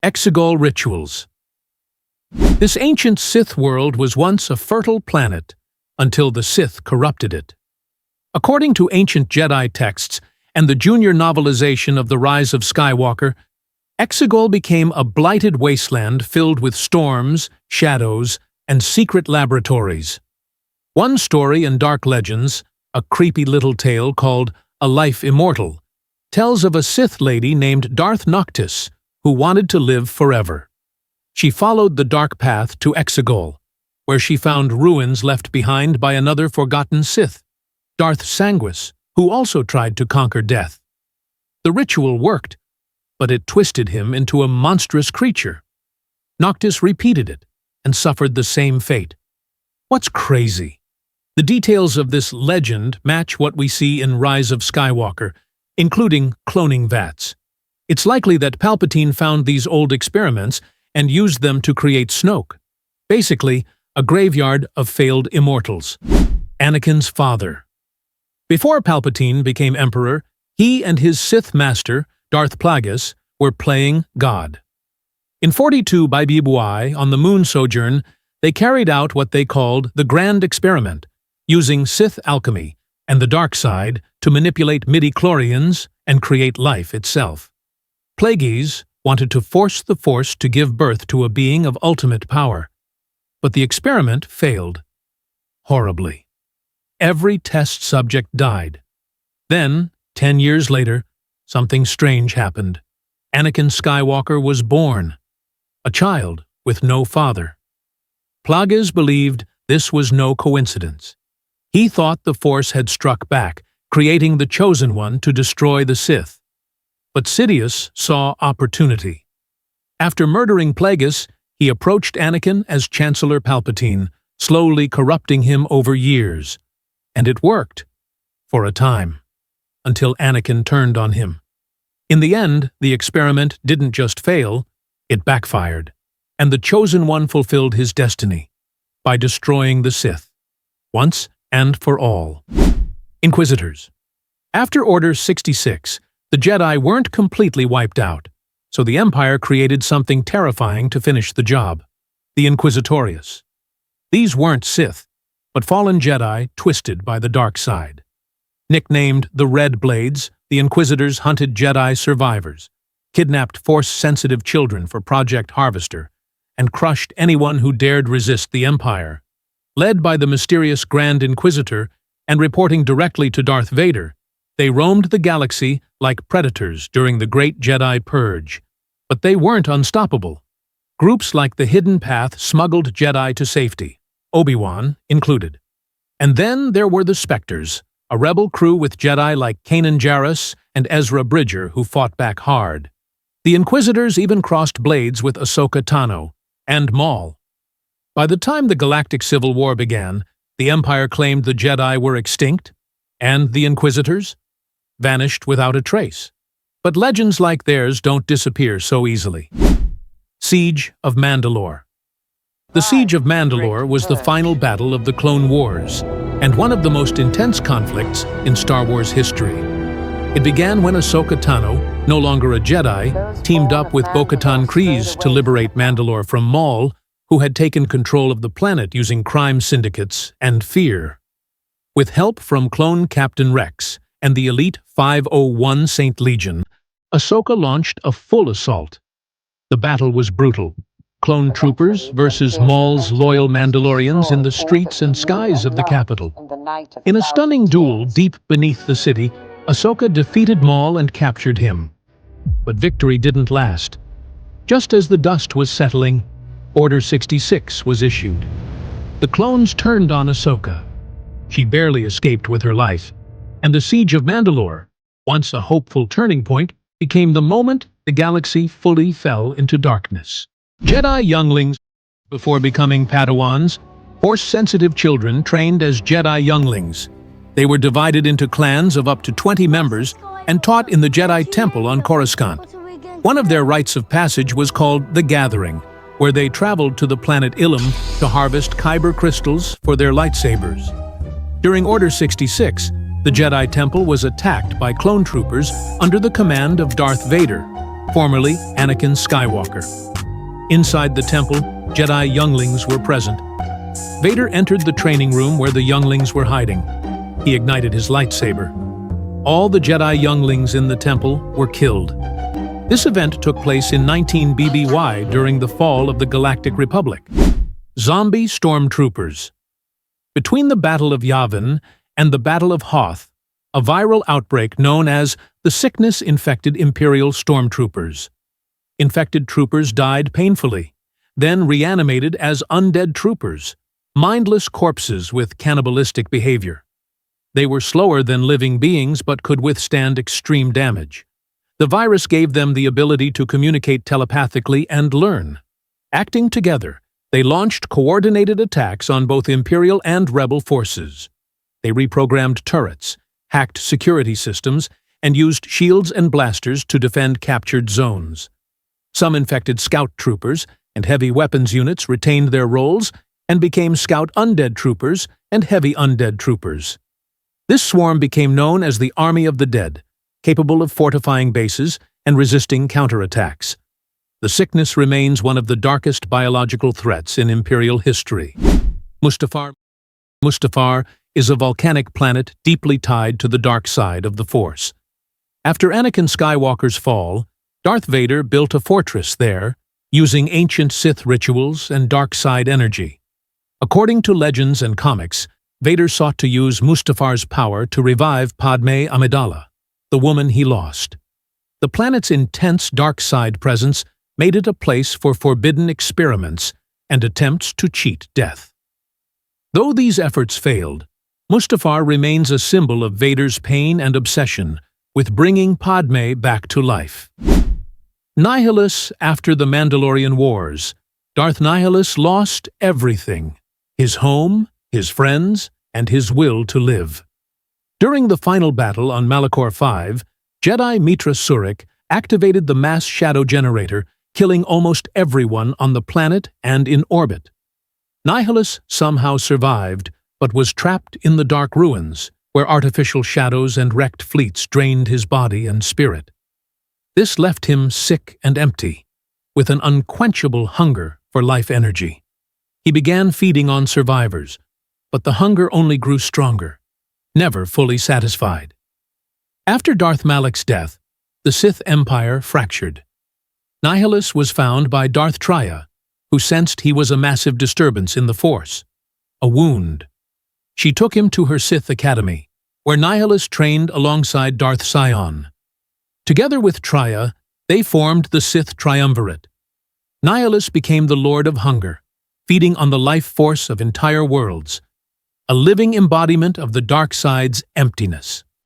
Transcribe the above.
Exegol rituals. This ancient Sith world was once a fertile planet, until the Sith corrupted it. According to ancient Jedi texts and the junior novelization of The Rise of Skywalker, Exegol became a blighted wasteland filled with storms, shadows, and secret laboratories. One story in Dark Legends, a creepy little tale called A Life Immortal, tells of a Sith lady named Darth Nihilis who wanted to live forever. She followed the dark path to Exegol, where she found ruins left behind by another forgotten Sith, Darth Sanguis, who also tried to conquer death. The ritual worked, but it twisted him into a monstrous creature. Noctis repeated it and suffered the same fate. What's crazy? The details of this legend match what we see in Rise of Skywalker, including cloning vats. It's likely that Palpatine found these old experiments and used them to create Snoke. Basically, a graveyard of failed immortals. Anakin's father. Before Palpatine became Emperor, he and his Sith master, Darth Plagueis, were playing God. In 42 BBY, on the Moon Sojourn, they carried out what they called the Grand Experiment, using Sith alchemy and the dark side to manipulate midi-chlorians and create life itself. Plagueis wanted to force the Force to give birth to a being of ultimate power, but the experiment failed. Horribly. Every test subject died. Then, 10 years later, something strange happened. Anakin Skywalker was born, a child with no father. Plagueis believed this was no coincidence. He thought the Force had struck back, creating the Chosen One to destroy the Sith. But Sidious saw opportunity. After murdering Plagueis, he approached Anakin as Chancellor Palpatine, slowly corrupting him over years. And it worked, for a time, until Anakin turned on him. In the end, the experiment didn't just fail, it backfired, and the Chosen One fulfilled his destiny by destroying the Sith, once and for all. Inquisitors. After Order 66, the Jedi weren't completely wiped out, so the Empire created something terrifying to finish the job: the Inquisitorius. These weren't Sith, but fallen Jedi twisted by the dark side. Nicknamed the Red Blades, the Inquisitors hunted Jedi survivors, kidnapped Force-sensitive children for Project Harvester, and crushed anyone who dared resist the Empire. Led by the mysterious Grand Inquisitor and reporting directly to Darth Vader, they roamed the galaxy like predators during the Great Jedi Purge. But they weren't unstoppable. Groups like the Hidden Path smuggled Jedi to safety, Obi-Wan included. And then there were the Spectres, a rebel crew with Jedi like Kanan Jarrus and Ezra Bridger who fought back hard. The Inquisitors even crossed blades with Ahsoka Tano and Maul. By the time the Galactic Civil War began, the Empire claimed the Jedi were extinct, and the Inquisitors vanished without a trace. But legends like theirs don't disappear so easily. Siege of Mandalore. The Siege of Mandalore was the final battle of the Clone Wars, and one of the most intense conflicts in Star Wars history. It began when Ahsoka Tano, no longer a Jedi, teamed up with Bo-Katan Kryze to liberate Mandalore from Maul, who had taken control of the planet using crime syndicates and fear. With help from clone Captain Rex and the elite 501 Saint Legion, Ahsoka launched a full assault. The battle was brutal. Clone troopers versus Maul's loyal Mandalorians in the streets and skies of the capital. In a stunning duel deep beneath the city, Ahsoka defeated Maul and captured him. But victory didn't last. Just as the dust was settling, Order 66 was issued. The clones turned on Ahsoka. She barely escaped with her life, and the Siege of Mandalore, once a hopeful turning point, became the moment the galaxy fully fell into darkness. Jedi younglings, before becoming Padawans, Force-sensitive children trained as Jedi younglings. They were divided into clans of up to 20 members and taught in the Jedi Temple on Coruscant. One of their rites of passage was called the Gathering, where they traveled to the planet Ilum to harvest kyber crystals for their lightsabers. During Order 66, the Jedi Temple was attacked by clone troopers under the command of Darth Vader. formerly Anakin Skywalker. Inside the temple, Jedi younglings were present. Vader entered the training room where the younglings were hiding. He ignited his lightsaber. All the Jedi younglings in the temple were killed. This event took place in 19 BBY during the fall of the Galactic Republic. Zombie Stormtroopers. Between the Battle of Yavin and the Battle of Hoth, a viral outbreak known as the sickness infected Imperial Stormtroopers. Infected troopers died painfully, then reanimated as undead troopers, mindless corpses with cannibalistic behavior. They were slower than living beings but could withstand extreme damage. The virus gave them the ability to communicate telepathically and learn. Acting together, they launched coordinated attacks on both Imperial and Rebel forces. They reprogrammed turrets, hacked security systems, and used shields and blasters to defend captured zones. Some infected scout troopers and heavy weapons units retained their roles and became scout undead troopers and heavy undead troopers. This swarm became known as the Army of the Dead, capable of fortifying bases and resisting counterattacks. The sickness remains one of the darkest biological threats in Imperial history. Mustafar is a volcanic planet deeply tied to the dark side of the Force. After Anakin Skywalker's fall, Darth Vader built a fortress there, using ancient Sith rituals and dark side energy. According to legends and comics, Vader sought to use Mustafar's power to revive Padme Amidala, the woman he lost. The planet's intense dark side presence made it a place for forbidden experiments and attempts to cheat death. Though these efforts failed, Mustafar remains a symbol of Vader's pain and obsession with bringing Padme back to life. Nihilis. After the Mandalorian Wars, Darth Nihilis lost everything: his home, his friends, and his will to live. During the final battle on Malachor V, Jedi Mitra Surik activated the mass shadow generator, killing almost everyone on the planet and in orbit. Nihilis somehow survived, but was trapped in the dark ruins, where artificial shadows and wrecked fleets drained his body and spirit. This left him sick and empty, with an unquenchable hunger for life energy. He began feeding on survivors, but the hunger only grew stronger, never fully satisfied. After Darth Malak's death, the Sith Empire fractured. Nihilis was found by Darth Traya, who sensed he was a massive disturbance in the Force, a wound. She took him to her Sith Academy, where Nihilis trained alongside Darth Sion. Together with Traya, they formed the Sith Triumvirate. Nihilis became the Lord of Hunger, feeding on the life force of entire worlds, a living embodiment of the dark side's emptiness.